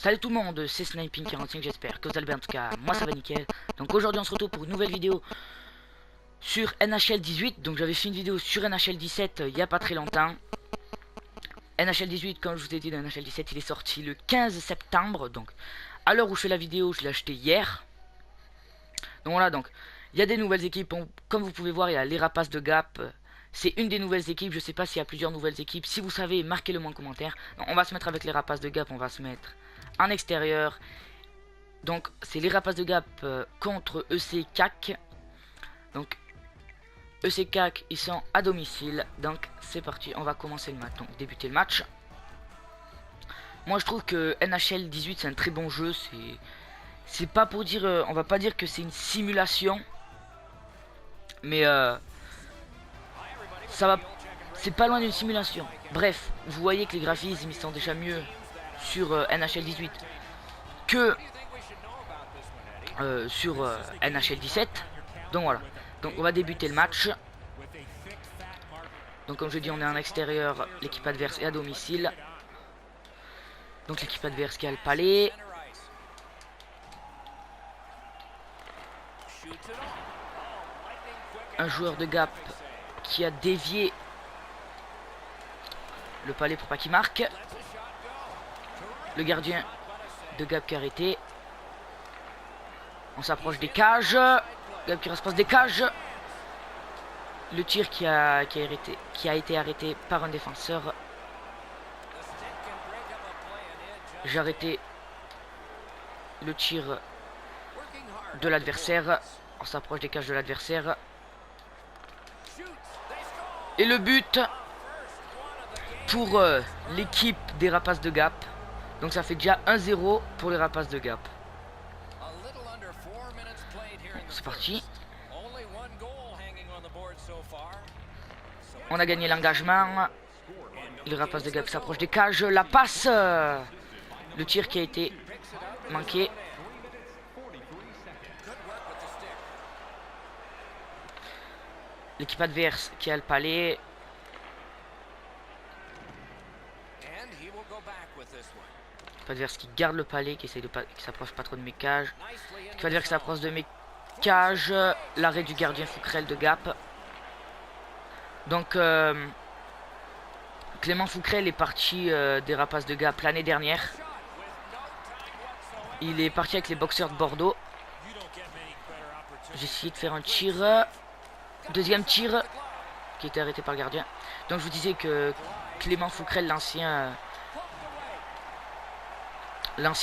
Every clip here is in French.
Salut tout le monde, c'est Sniping45, j'espère que vous allez bien. En tout cas, moi ça va nickel. Donc aujourd'hui on se retrouve pour une nouvelle vidéo sur NHL 18. Donc j'avais fait une vidéo sur NHL 17 il y a pas très longtemps. NHL 18, comme je vous ai dit, NHL 17 il est sorti le 15 septembre. Donc à l'heure où je fais la vidéo, je l'ai acheté hier. Donc voilà, donc il y a des nouvelles équipes. Comme vous pouvez voir, il y a les Rapaces de Gap. C'est une des nouvelles équipes. Je sais pas s'il y a plusieurs nouvelles équipes. Si vous savez, marquez-le moi en commentaire. Donc, on va se mettre avec les Rapaces de Gap. On va se mettre en extérieur. Donc c'est les Rapaces de Gap contre EC CAC. Donc EC CAC ils sont à domicile. Donc c'est parti, on va commencer le match. Donc débuter le match. Moi je trouve que NHL 18 c'est un très bon jeu. C'est pas pour dire, on va pas dire que c'est une simulation. Mais ça va, c'est pas loin d'une simulation. Bref, vous voyez que les graphismes ils sont déjà mieux sur NHL 18 que sur NHL 17. Donc voilà, donc on va débuter le match. Donc comme je dis, on est en extérieur, l'équipe adverse est à domicile. Donc l'équipe adverse qui a le palais. Un joueur de Gap qui a dévié le palais pour pas qu'il marque. Le gardien de Gap qui a arrêté. On s'approche des cages. Gap qui se des cages. Le tir qui a été arrêté par un défenseur. J'ai arrêté le tir de l'adversaire. On s'approche des cages de l'adversaire. Et le but pour l'équipe des Rapaces de Gap. Donc ça fait déjà 1-0 pour les Rapaces de Gap. C'est parti. On a gagné l'engagement. Les Rapaces de Gap s'approchent des cages. La passe. Le tir qui a été manqué. L'équipe adverse qui a le palais. L'équipe adverse qui garde le palais, qui essaye de pas, qui s'approche pas trop de mes cages. L'équipe adverse qui s'approche de mes cages. L'arrêt du gardien Fouquerel de Gap. Donc Clément Fouquerel est parti des Rapaces de Gap l'année dernière. Il est parti avec les boxeurs de Bordeaux. J'ai essayé de faire un tir. Deuxième tir qui était arrêté par le gardien. Donc je vous disais que Clément Fouquerel, l'ancien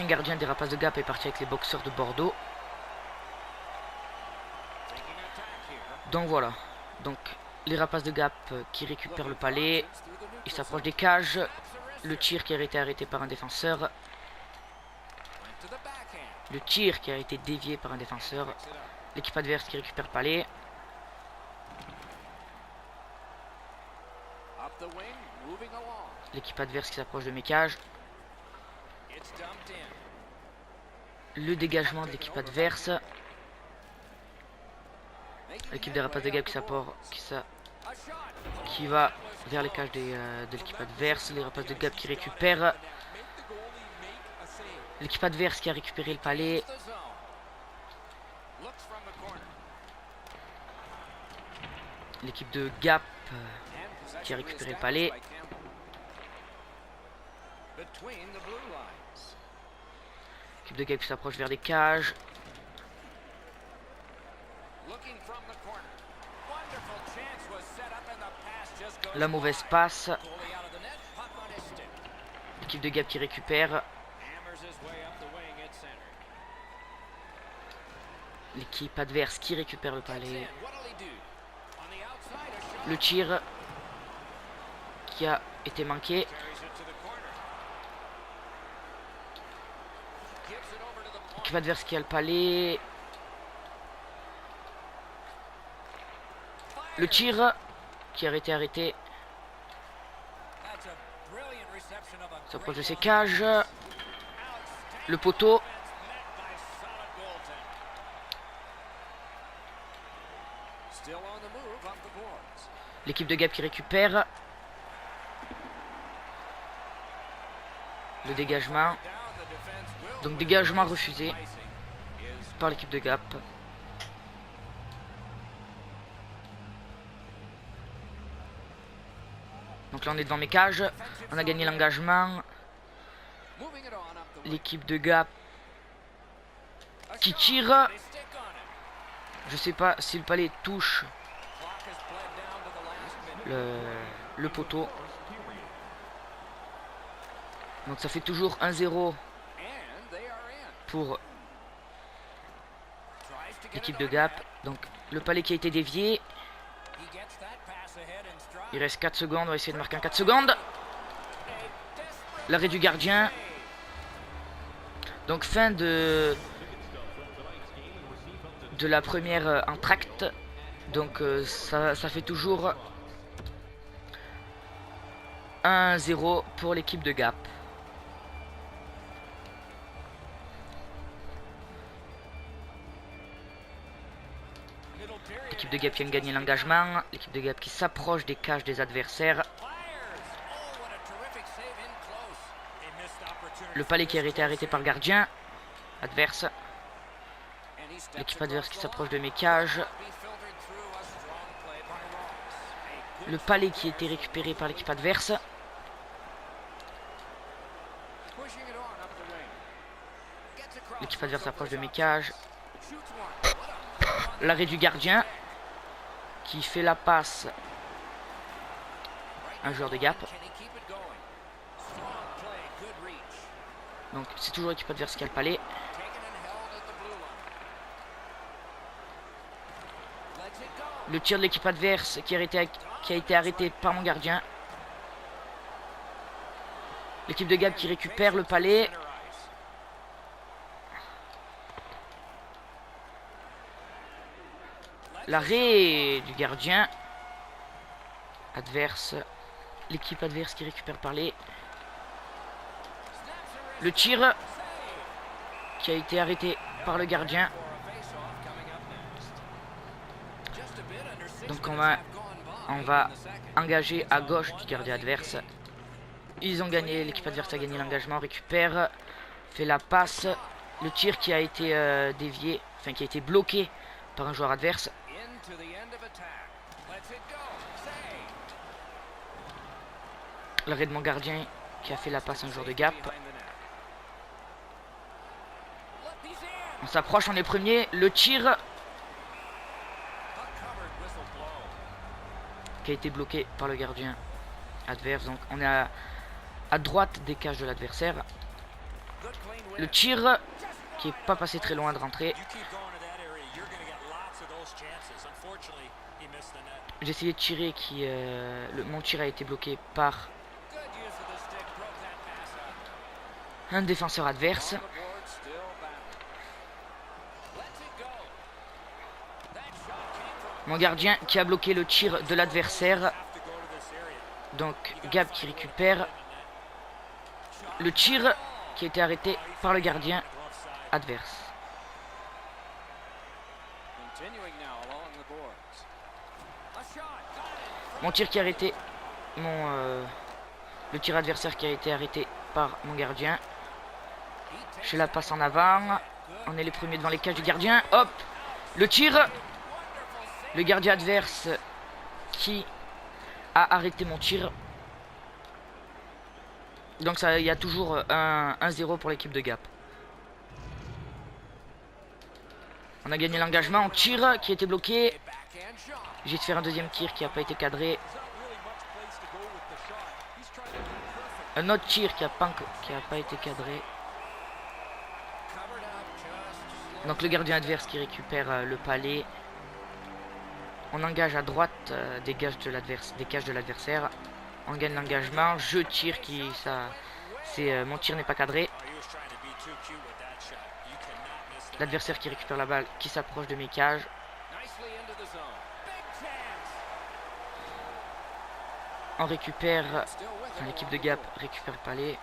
gardien des Rapaces de Gap, est parti avec les boxeurs de Bordeaux. Donc voilà. Donc les Rapaces de Gap qui récupèrent le palais. Ils s'approchent des cages. Le tir qui a été arrêté par un défenseur. Le tir qui a été dévié par un défenseur. L'équipe adverse qui récupère le palais. L'équipe adverse qui s'approche de mes cages. Le dégagement de l'équipe adverse. L'équipe des Rapaces de Gap qui va vers les cages de l'équipe adverse. Les Rapaces de Gap qui récupèrent. L'équipe adverse qui a récupéré le palais. L'équipe de Gap qui a récupéré le palais. L'équipe de Gap qui s'approche vers les cages. La mauvaise passe. L'équipe de Gap qui récupère. L'équipe adverse qui récupère le palais. Le tir qui a été manqué. L'équipe adverse qui a le palais. Le tir qui a été arrêté. S'approche de ses cages. Le poteau. L'équipe de Gap qui récupère. Le dégagement. Donc dégagement refusé par l'équipe de Gap. Donc là on est devant mes cages. On a gagné l'engagement. L'équipe de Gap qui tire. Je sais pas si le palais touche le poteau. Donc ça fait toujours 1-0 pour l'équipe de Gap. Donc le palais qui a été dévié. Il reste 4 secondes, on va essayer de marquer en 4 secondes. L'arrêt du gardien. Donc fin de la première entracte. Donc ça fait toujours 1-0 pour l'équipe de Gap. L'équipe de Gap qui a gagné l'engagement. L'équipe de Gap qui s'approche des cages des adversaires. Le palais qui a été arrêté par le gardien adverse. L'équipe adverse qui s'approche de mes cages. Le palais qui a été récupéré par l'équipe adverse. L'équipe adverse s'approche de mes cages. L'arrêt du gardien qui fait la passe à un joueur de Gap. Donc c'est toujours l'équipe adverse qui a le palais. Le tir de l'équipe adverse qui a été arrêté par mon gardien. L'équipe de Gap qui récupère le palais. L'arrêt du gardien adverse. L'équipe adverse qui récupère le palais. Le tir qui a été arrêté par le gardien. Donc on va engager à gauche du gardien adverse. Ils ont gagné, l'équipe adverse a gagné l'engagement, récupère, fait la passe. Le tir qui a été dévié, enfin qui a été bloqué par un joueur adverse. L'arrêt de mon gardien qui a fait la passe à un joueur de Gap. On s'approche, on est premier. Le tir qui a été bloqué par le gardien adverse. Donc on est à droite des cages de l'adversaire. Le tir qui est pas passé très loin de rentrer. J'ai essayé de tirer mon tir a été bloqué par un défenseur adverse. Mon gardien qui a bloqué le tir de l'adversaire. Donc Gap qui récupère. Le tir qui a été arrêté par le gardien adverse. Mon tir qui a arrêté. Le tir adversaire qui a été arrêté par mon gardien. Je la passe en avant. On est les premiers devant les cages du gardien. Hop. Le tir. Le gardien adverse qui a arrêté mon tir. Donc ça, il y a toujours 1-0 pour l'équipe de Gap. On a gagné l'engagement. On tire qui a été bloqué. J'ai de faire un deuxième tir qui n'a pas été cadré. Un autre tir qui n'a pas été cadré. Donc le gardien adverse qui récupère le palais. On engage à droite des cages de l'adversaire. On gagne l'engagement. Je tire mon tir n'est pas cadré. L'adversaire qui récupère la balle, qui s'approche de mes cages. On récupère, l'équipe de Gap récupère le palais.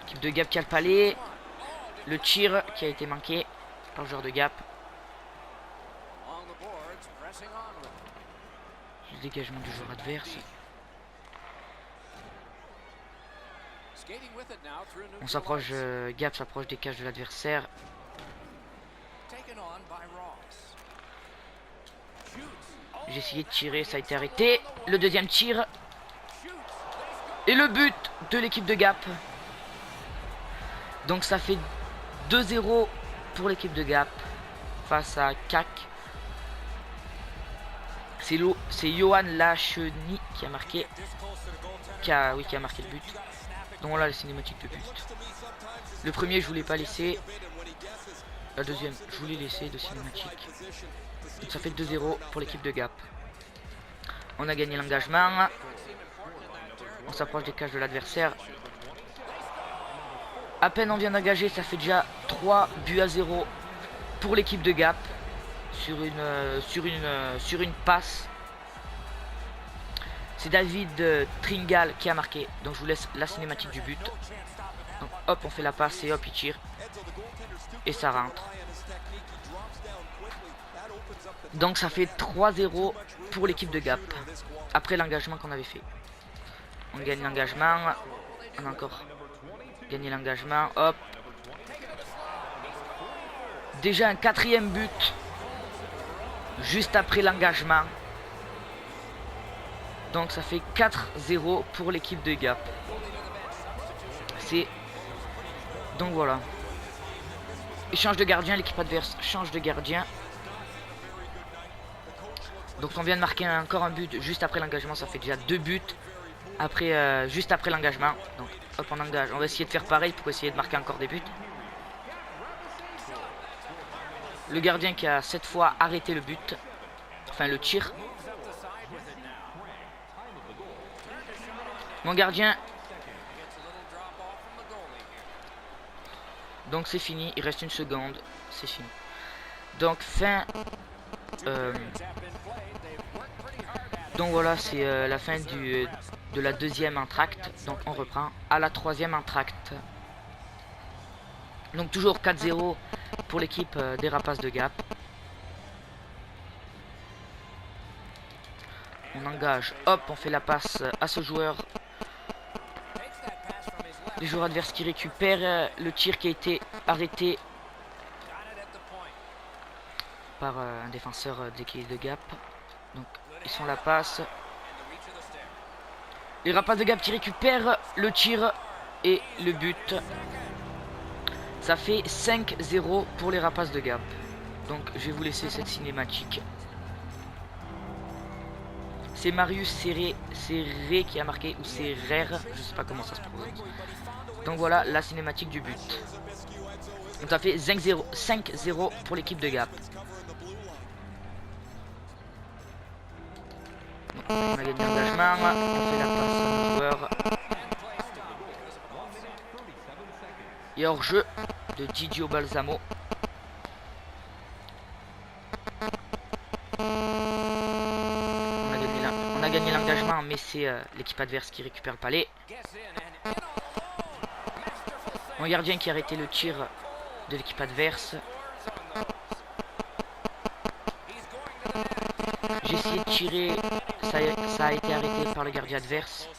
L'équipe de Gap qui a le palais. Le tir qui a été manqué. par le joueur de Gap. Le dégagement du joueur adverse. On s'approche, Gap s'approche des cages de l'adversaire. J'ai essayé de tirer, ça a été arrêté. Le deuxième tir. Et le but de l'équipe de Gap. Donc ça fait 2-0 pour l'équipe de Gap face à CAC. C'est Johan Lacheny qui a marqué. Qui a marqué le but. Donc voilà les cinématiques de but. Le premier je voulais pas laisser. La deuxième je voulais laisser de cinématique. Donc ça fait 2-0 pour l'équipe de Gap. On a gagné l'engagement. On s'approche des cages de l'adversaire. À peine on vient d'engager, ça fait déjà 3-0 pour l'équipe de Gap sur une passe. C'est David Tringal qui a marqué. Donc je vous laisse la cinématique du but. Donc hop, on fait la passe et hop, il tire. Et ça rentre. Donc ça fait 3-0 pour l'équipe de Gap. Après l'engagement qu'on avait fait. On gagne l'engagement. On a encore gagné l'engagement. Hop. Déjà un 4e but. Juste après l'engagement. Donc ça fait 4-0 pour l'équipe de Gap. Donc voilà. Échange de gardien, l'équipe adverse change de gardien. Donc on vient de marquer encore un but juste après l'engagement, ça fait déjà 2 buts après, juste après l'engagement. Donc hop, on engage, on va essayer de faire pareil pour essayer de marquer encore des buts. Le gardien qui a cette fois arrêté le but, enfin le tir. Mon gardien. Donc c'est fini, il reste une seconde, c'est fini. Donc fin. Donc voilà, c'est la fin de la deuxième entracte. Donc on reprend à la troisième entracte. Donc toujours 4-0 pour l'équipe des Rapaces de Gap. On engage, hop, on fait la passe à ce joueur. Les joueurs adverses qui récupèrent le tir qui a été arrêté par un défenseur d'équipe de Gap. Donc ils font la passe. Les Rapaces de Gap qui récupèrent le tir et le but. Ça fait 5-0 pour les Rapaces de Gap. Donc je vais vous laisser cette cinématique. C'est Marius Serré qui a marqué, ou c'est Rare, je sais pas comment ça se prononce. Donc voilà la cinématique du but. Donc ça fait 5-0 pour l'équipe de Gap. Donc, on a gagné l'engagement, on fait la passe à nos joueurs. Et hors jeu de Didio Balsamo. On a gagné l'engagement, mais c'est l'équipe adverse qui récupère le palais. Mon gardien qui a arrêté le tir de l'équipe adverse. J'ai essayé de tirer, ça a été arrêté par le gardien adverse.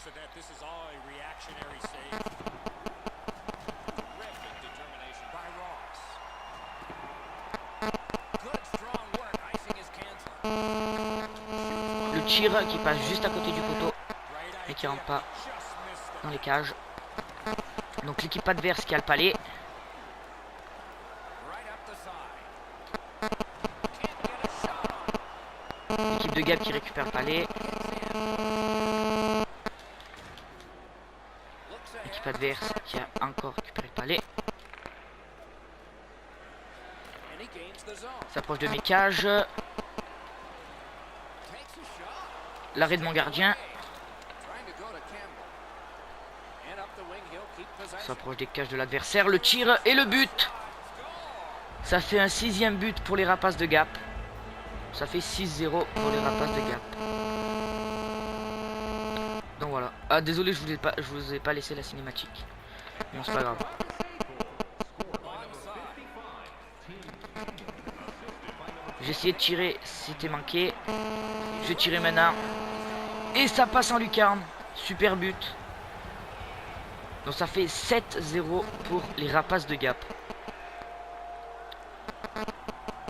Le tir qui passe juste à côté du poteau et qui rentre pas dans les cages. Donc l'équipe adverse qui a le palais. L'équipe de Gap qui récupère le palais. L'équipe adverse qui a encore récupéré le palais. S'approche de mes cages. L'arrêt de mon gardien. S'approche des cages de l'adversaire. Le tir et le but. Ça fait un 6e but pour les Rapaces de Gap. Ça fait 6-0 pour les Rapaces de Gap. Donc voilà. Ah désolé, je vous ai pas laissé la cinématique. Bon, c'est pas grave. J'ai essayé de tirer, c'était manqué. Je vais tirer maintenant. Et ça passe en lucarne. Super but. Donc ça fait 7-0 pour les Rapaces de Gap.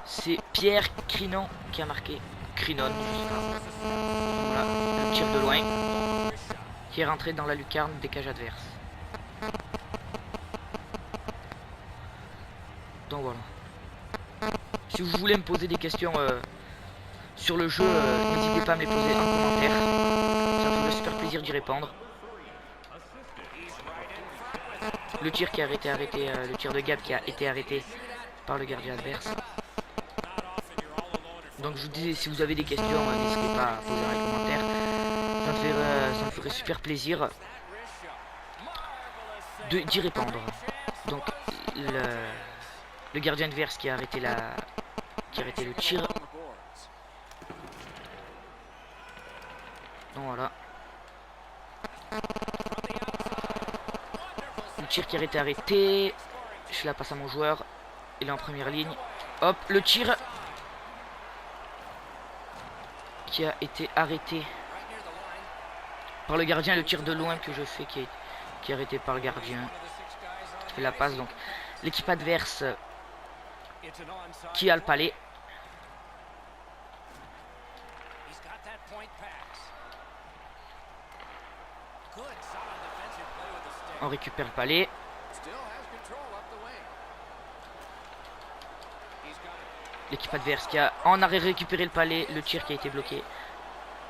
C'est Pierre Crinon qui a marqué. Crinon, je sais pas. Voilà, le tir de loin. Qui est rentré dans la lucarne des cages adverses. Donc voilà. Si vous voulez me poser des questions sur le jeu, n'hésitez pas à me les poser en commentaire. Ça me ferait super plaisir d'y répondre. Le tir qui a été arrêté, le tir de Gap qui a été arrêté par le gardien adverse. Donc je vous disais, si vous avez des questions, n'hésitez pas à poser dans les commentaires. Ça me ferait super plaisir d'y répondre. Donc le gardien adverse qui a arrêté le tir. Donc voilà. Le tir qui a été arrêté. Je la passe à mon joueur. Il est en première ligne. Hop, le tir qui a été arrêté par le gardien. Le tir de loin que je fais qui est arrêté par le gardien. Je fais la passe. Donc l'équipe adverse qui a le palais. On récupère le palais. L'équipe adverse qui a en arrêt récupéré le palais. Le tir qui a été bloqué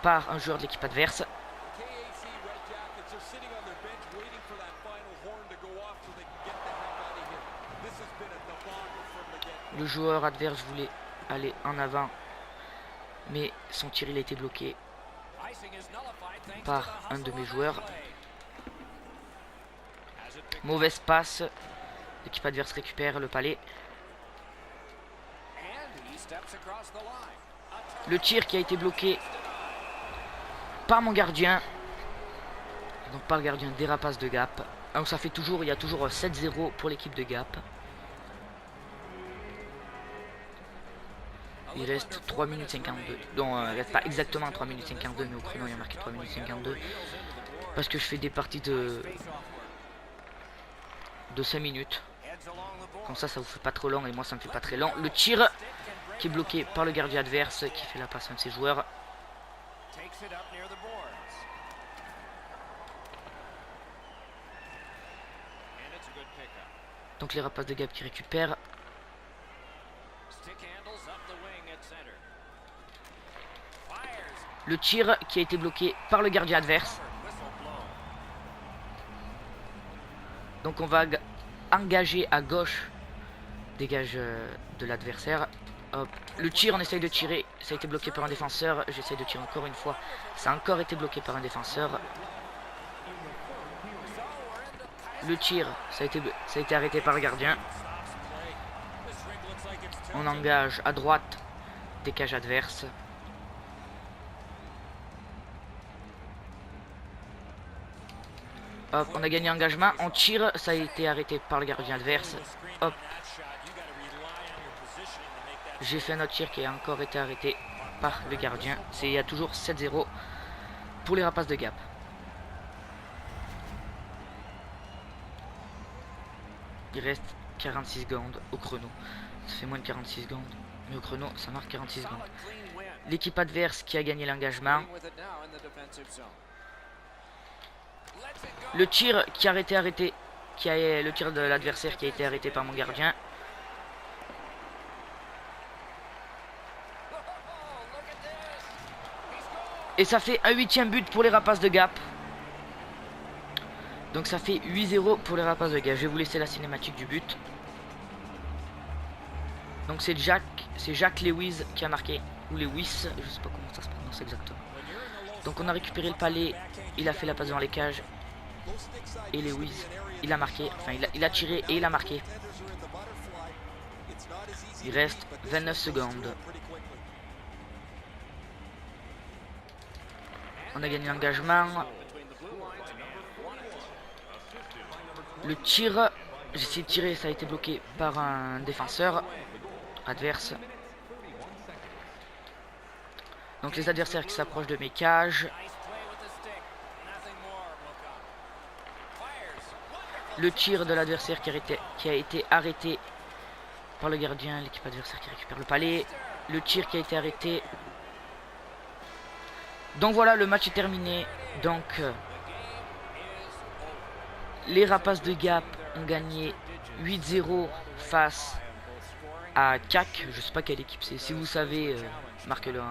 par un joueur de l'équipe adverse. Le joueur adverse voulait aller en avant, mais son tir il a été bloqué par un de mes joueurs. Mauvaise passe. L'équipe adverse récupère le palais. Le tir qui a été bloqué par mon gardien. Donc par le gardien des Rapaces de Gap. Donc ça fait toujours, il y a toujours 7-0 pour l'équipe de Gap. Il reste 3 minutes 52. Donc il reste pas exactement 3 minutes 52, mais au chrono il y a marqué 3 minutes 52. Parce que je fais des parties de 5 minutes. Comme ça vous fait pas trop long et moi ça me fait pas très long. Le tir qui est bloqué par le gardien adverse qui fait la passe à un de ses joueurs. Donc les Rapaces de Gap qui récupèrent. Le tir qui a été bloqué par le gardien adverse. Donc on va engager à gauche. Dégage de l'adversaire. Le tir, on essaye de tirer. Ça a été bloqué par un défenseur. J'essaie de tirer encore une fois. Ça a encore été bloqué par un défenseur. Le tir, ça a été arrêté par le gardien. On engage à droite des cages adverses. Hop, on a gagné engagement. On tire, ça a été arrêté par le gardien adverse. Hop. J'ai fait un autre tir qui a encore été arrêté par le gardien. Il y a toujours 7-0 pour les Rapaces de Gap. Il reste 46 secondes au chrono. Ça fait moins de 46 secondes. Mais au chrono, ça marque 46 secondes. L'équipe adverse qui a gagné l'engagement. Le tir qui a été arrêté. Le tir de l'adversaire qui a été arrêté par mon gardien. Et ça fait un 8e but pour les Rapaces de Gap. Donc ça fait 8-0 pour les Rapaces de Gap. Je vais vous laisser la cinématique du but. Donc c'est Jacques Lewis qui a marqué. Ou Lewis, je sais pas comment ça se prononce exactement. Donc on a récupéré le palais. Il a fait la passe dans les cages. Et Lewis, il a marqué. Enfin il a tiré et il a marqué. Il reste 29 secondes. On a gagné l'engagement. Le tir, j'ai essayé de tirer, ça a été bloqué par un défenseur adverse. Donc les adversaires qui s'approchent de mes cages. Le tir de l'adversaire qui a été arrêté par le gardien. L'équipe adversaire qui récupère le palais. Le tir qui a été arrêté. Donc voilà, le match est terminé. Donc les Rapaces de Gap ont gagné 8-0 face à CAC. Je sais pas quelle équipe c'est. Si vous savez, marquez-le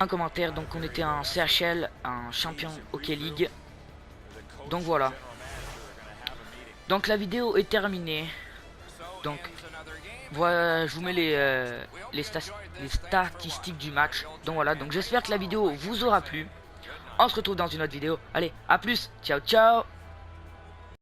un commentaire. Donc on était en CHL, un champion Hockey League. Donc voilà. Donc la vidéo est terminée. Donc voilà, je vous mets les statistiques du match. Donc voilà, donc j'espère que la vidéo vous aura plu. On se retrouve dans une autre vidéo. Allez, à plus. Ciao, ciao.